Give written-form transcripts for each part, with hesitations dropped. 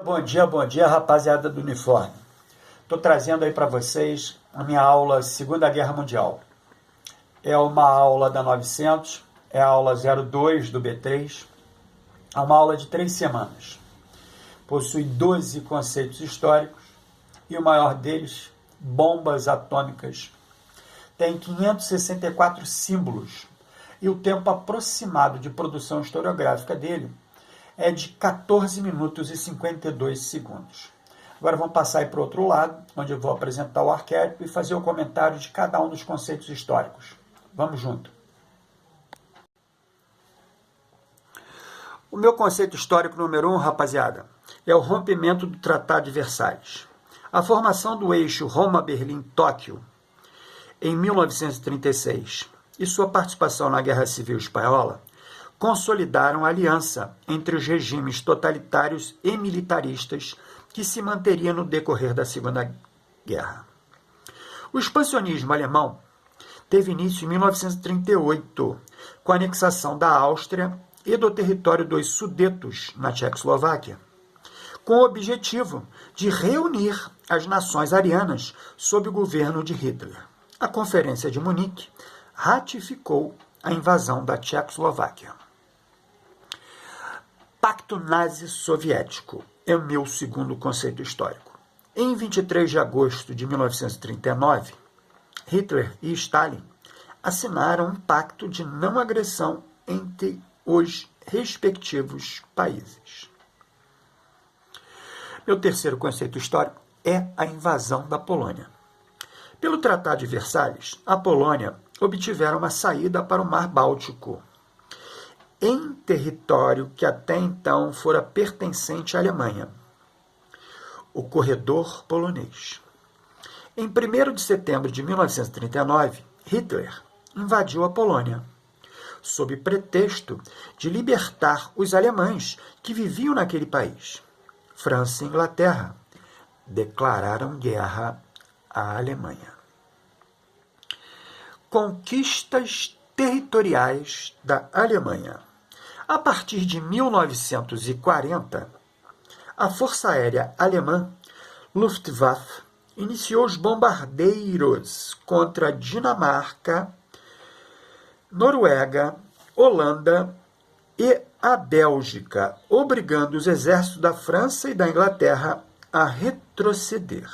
Bom dia, rapaziada do uniforme. Estou trazendo aí para vocês a minha aula Segunda Guerra Mundial. É uma aula da 900, é a aula 02 do B3. É uma aula de 3 semanas. Possui 12 conceitos históricos e o maior deles, bombas atômicas. Tem 564 símbolos e o tempo aproximado de produção historiográfica dele é de 14 minutos e 52 segundos. Agora vamos passar aí para o outro lado, onde eu vou apresentar o arquétipo e fazer o comentário de cada um dos conceitos históricos. Vamos junto. O meu conceito histórico número 1, rapaziada, é o rompimento do Tratado de Versalhes. A formação do eixo Roma-Berlim-Tóquio em 1936 e sua participação na Guerra Civil Espanhola consolidaram a aliança entre os regimes totalitários e militaristas que se manteria no decorrer da Segunda Guerra. O expansionismo alemão teve início em 1938, com a anexação da Áustria e do território dos Sudetos, na Tchecoslováquia, com o objetivo de reunir as nações arianas sob o governo de Hitler. A Conferência de Munique ratificou a invasão da Tchecoslováquia. Pacto Nazi-Soviético é o meu segundo conceito histórico. Em 23 de agosto de 1939, Hitler e Stalin assinaram um pacto de não agressão entre os respectivos países. Meu terceiro conceito histórico é a invasão da Polônia. Pelo Tratado de Versalhes, a Polônia obtivera uma saída para o Mar Báltico, em território que até então fora pertencente à Alemanha, o Corredor Polonês. Em 1º de setembro de 1939, Hitler invadiu a Polônia, sob pretexto de libertar os alemães que viviam naquele país. França e Inglaterra declararam guerra à Alemanha. Conquistas territoriais da Alemanha. A partir de 1940, a Força Aérea Alemã, Luftwaffe, iniciou os bombardeiros contra Dinamarca, Noruega, Holanda e a Bélgica, obrigando os exércitos da França e da Inglaterra a retroceder.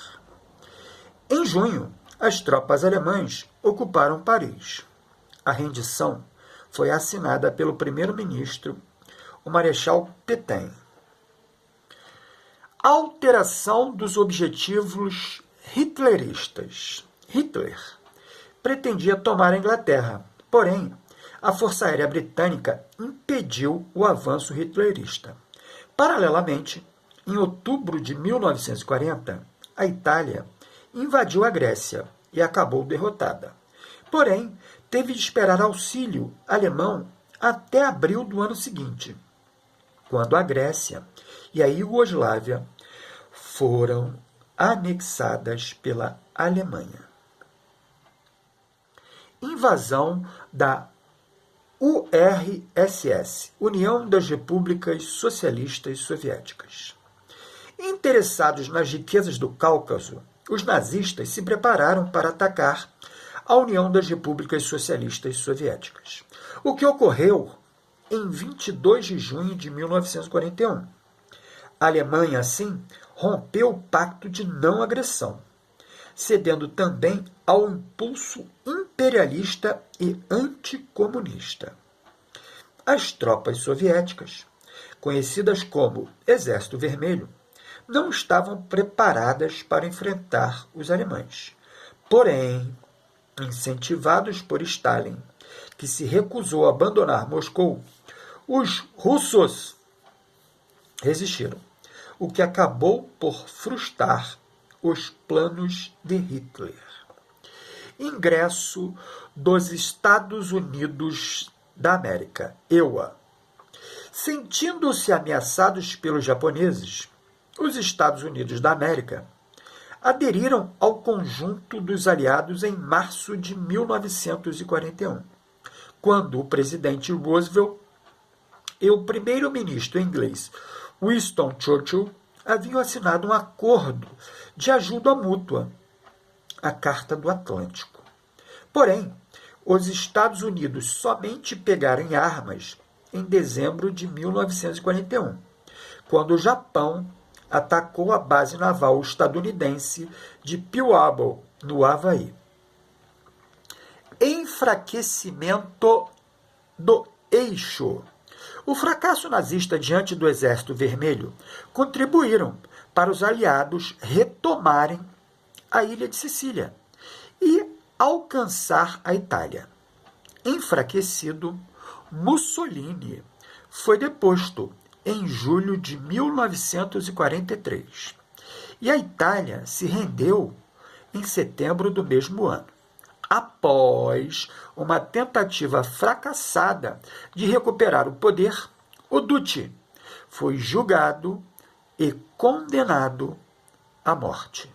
Em junho, as tropas alemãs ocuparam Paris. A rendição foi assinada pelo primeiro-ministro, o Marechal Pétain. Alteração dos objetivos hitleristas. Hitler pretendia tomar a Inglaterra, porém, a Força Aérea Britânica impediu o avanço hitlerista. Paralelamente, em outubro de 1940, a Itália invadiu a Grécia e acabou derrotada. Porém, teve de esperar auxílio alemão até abril do ano seguinte, quando a Grécia e a Iugoslávia foram anexadas pela Alemanha. Invasão da URSS, União das Repúblicas Socialistas Soviéticas. Interessados nas riquezas do Cáucaso, os nazistas se prepararam para atacar a União das Repúblicas Socialistas Soviéticas, o que ocorreu em 22 de junho de 1941. A Alemanha, assim, rompeu o pacto de não agressão, cedendo também ao impulso imperialista e anticomunista. As tropas soviéticas, conhecidas como Exército Vermelho, não estavam preparadas para enfrentar os alemães. Porém, incentivados por Stalin, que se recusou a abandonar Moscou, os russos resistiram, o que acabou por frustrar os planos de Hitler. Ingresso dos Estados Unidos da América, EUA. Sentindo-se ameaçados pelos japoneses, os Estados Unidos da América aderiram ao conjunto dos aliados em março de 1941, quando o presidente Roosevelt e o primeiro-ministro inglês Winston Churchill haviam assinado um acordo de ajuda mútua, a Carta do Atlântico. Porém, os Estados Unidos somente pegaram em armas em dezembro de 1941, quando o Japão atacou a base naval estadunidense de Pearl Harbor, no Havaí. Enfraquecimento do eixo. O fracasso nazista diante do Exército Vermelho contribuíram para os aliados retomarem a ilha de Sicília e alcançar a Itália. Enfraquecido, Mussolini foi deposto em julho de 1943 e a Itália se rendeu em setembro do mesmo ano, após uma tentativa fracassada de recuperar o poder. O Duce foi julgado e condenado à morte.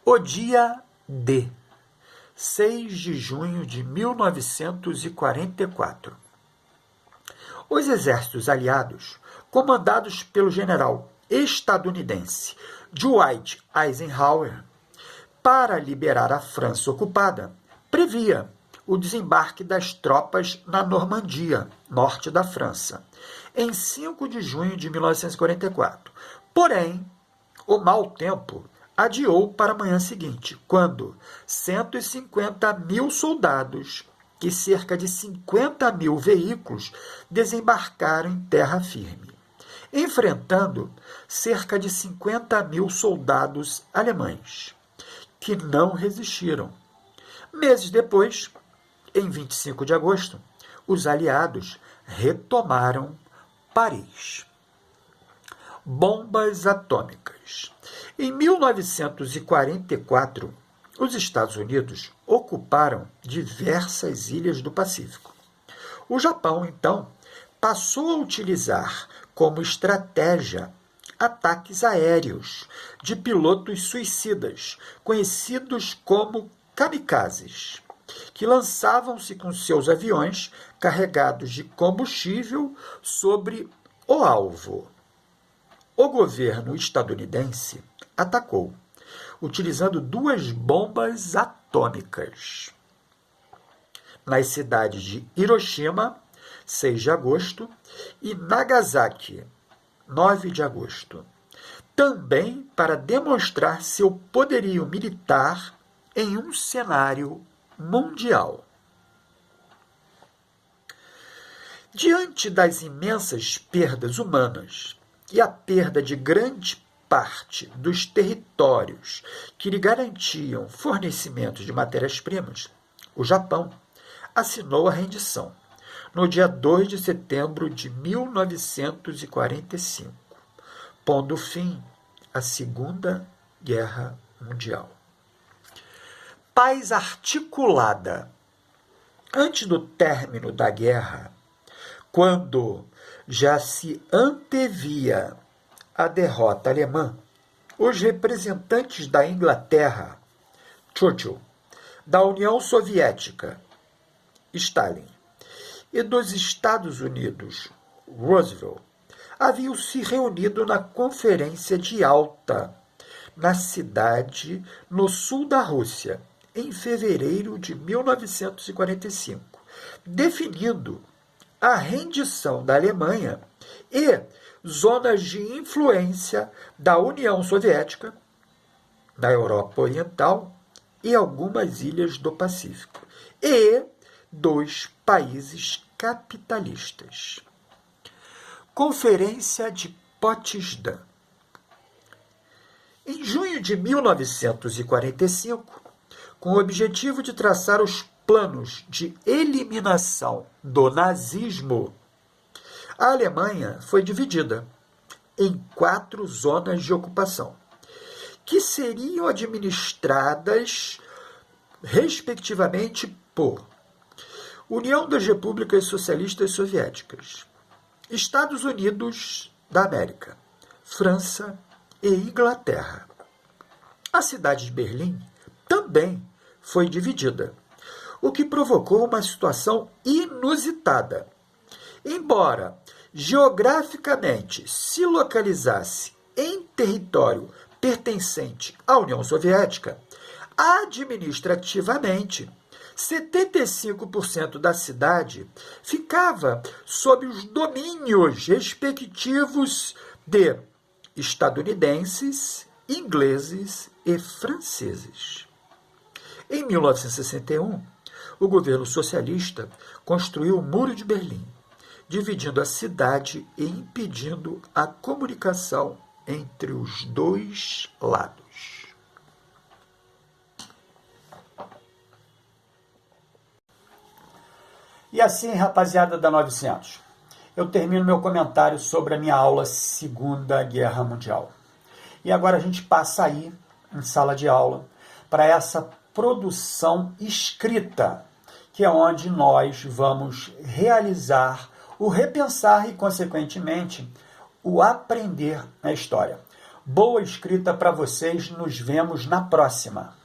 O dia D, 6 de junho de 1944. Os exércitos aliados, comandados pelo general estadunidense Dwight Eisenhower, para liberar a França ocupada, previa o desembarque das tropas na Normandia, norte da França, em 5 de junho de 1944. Porém, o mau tempo adiou para a manhã seguinte, quando 150 mil soldados e cerca de 50 mil veículos desembarcaram em terra firme, enfrentando cerca de 50 mil soldados alemães, que não resistiram. Meses depois, em 25 de agosto, os aliados retomaram Paris. Bombas atômicas. Em 1944, os Estados Unidos ocuparam diversas ilhas do Pacífico. O Japão, então, passou a utilizar como estratégia ataques aéreos de pilotos suicidas, conhecidos como kamikazes, que lançavam-se com seus aviões carregados de combustível sobre o alvo. O governo estadunidense atacou, utilizando 2 bombas atômicas nas cidades de Hiroshima, 6 de agosto, e Nagasaki, 9 de agosto, também para demonstrar seu poderio militar em um cenário mundial. Diante das imensas perdas humanas e a perda de grande parte dos territórios que lhe garantiam fornecimento de matérias-primas, o Japão assinou a rendição no dia 2 de setembro de 1945, pondo fim à Segunda Guerra Mundial. Paz articulada. Antes do término da guerra, quando já se antevia a derrota alemã, os representantes da Inglaterra, Churchill, da União Soviética, Stalin, e dos Estados Unidos, Roosevelt, haviam se reunido na Conferência de Yalta, na cidade no sul da Rússia, em fevereiro de 1945, definindo a rendição da Alemanha e zonas de influência da União Soviética, da Europa Oriental e algumas ilhas do Pacífico, e dos países capitalistas. Conferência de Potsdam. Em junho de 1945, com o objetivo de traçar os planos de eliminação do nazismo, a Alemanha foi dividida em 4 zonas de ocupação, que seriam administradas, respectivamente, por União das Repúblicas Socialistas Soviéticas, Estados Unidos da América, França e Inglaterra. A cidade de Berlim também foi dividida, o que provocou uma situação inusitada. Embora geograficamente se localizasse em território pertencente à União Soviética, administrativamente, 75% da cidade ficava sob os domínios respectivos de estadunidenses, ingleses e franceses. Em 1961, o governo socialista construiu o Muro de Berlim, dividindo a cidade e impedindo a comunicação entre os dois lados. E assim, rapaziada da 900, eu termino meu comentário sobre a minha aula Segunda Guerra Mundial. E agora a gente passa aí, em sala de aula, para essa produção escrita, que é onde nós vamos realizar o repensar e, consequentemente, o aprender na história. Boa escrita para vocês, nos vemos na próxima.